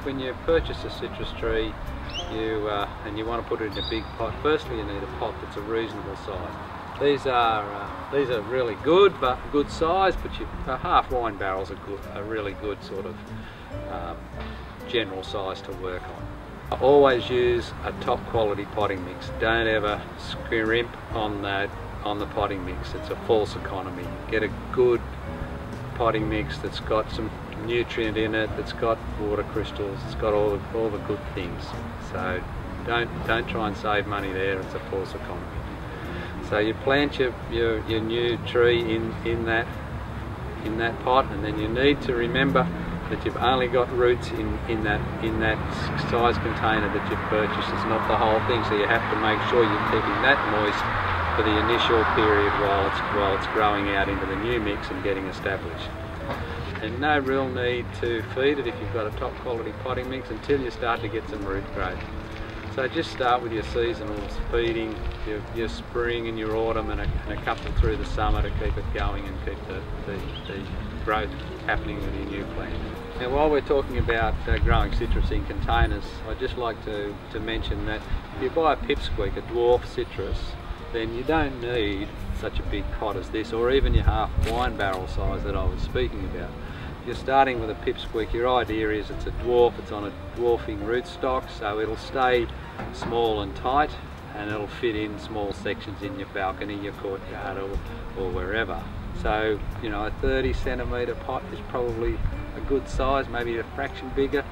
when you purchase a citrus tree, and you want to put it in a big pot, firstly you need a pot that's a reasonable size. These are really good, but good size, but half wine barrels are really good sort of general size to work on. Always use a top quality potting mix. Don't ever scrimp on the potting mix. It's a false economy. Get a good potting mix that's got some nutrient in it, that's got water crystals, it's got all the good things. So don't try and save money there. It's a false economy. So you plant your new tree in that pot, and then you need to remember that you've only got roots in that size container that you've purchased. It's not the whole thing, so you have to make sure you're keeping that moist for the initial period while it's growing out into the new mix and getting established. And no real need to feed it if you've got a top quality potting mix until you start to get some root growth. So just start with your seasonals, feeding your spring and your autumn and a couple through the summer to keep it going and keep the growth happening with your new plant. Now while we're talking about growing citrus in containers, I'd just like to mention that if you buy a pipsqueak, a dwarf citrus, then you don't need such a big pot as this, or even your half wine barrel size that I was speaking about. If you're starting with a pipsqueak, your idea is it's a dwarf, it's on a dwarfing rootstock, so it'll stay small and tight, and it'll fit in small sections in your balcony, your courtyard, or wherever. So, you know, a 30 centimetre pot is probably a good size, maybe a fraction bigger,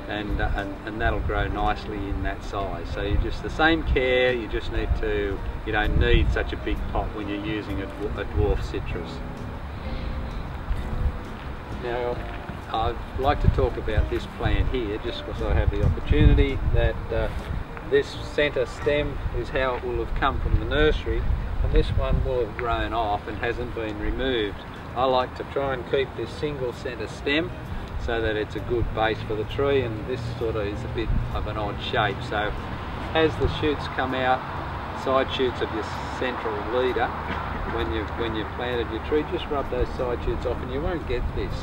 and that'll grow nicely in that size. So you just the same care, you don't need such a big pot when you're using a dwarf citrus. Now I'd like to talk about this plant here, just because I have the opportunity, that this centre stem is how it will have come from the nursery, and this one will have grown off and hasn't been removed. I like to try and keep this single centre stem so that it's a good base for the tree, and this sort of is a bit of an odd shape. So as the shoots come out, side shoots of your central leader, when you've planted your tree, just rub those side shoots off and you won't get this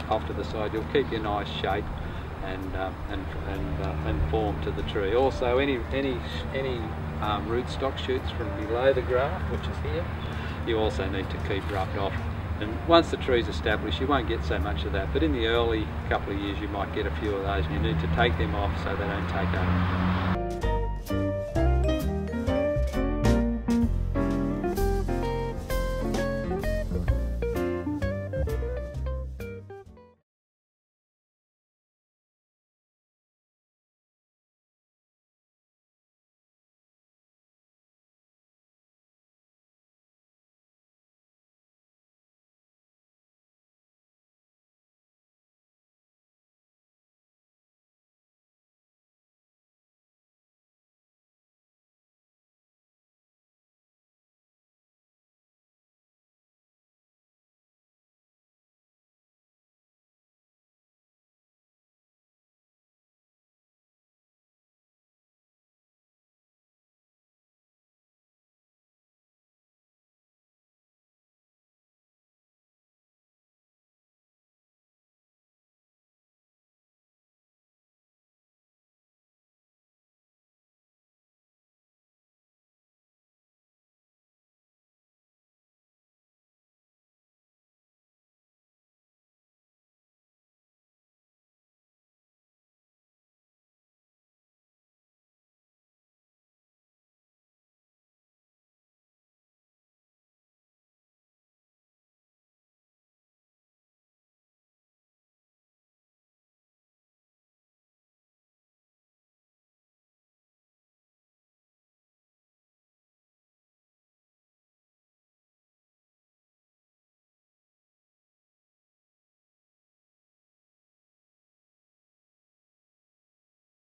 off to the side. You'll keep your nice shape and form to the tree. Also any rootstock shoots from below the graft, which is here, you also need to keep rubbed off. And once the tree's established, you won't get so much of that, but in the early couple of years you might get a few of those, and you need to take them off so they don't take over.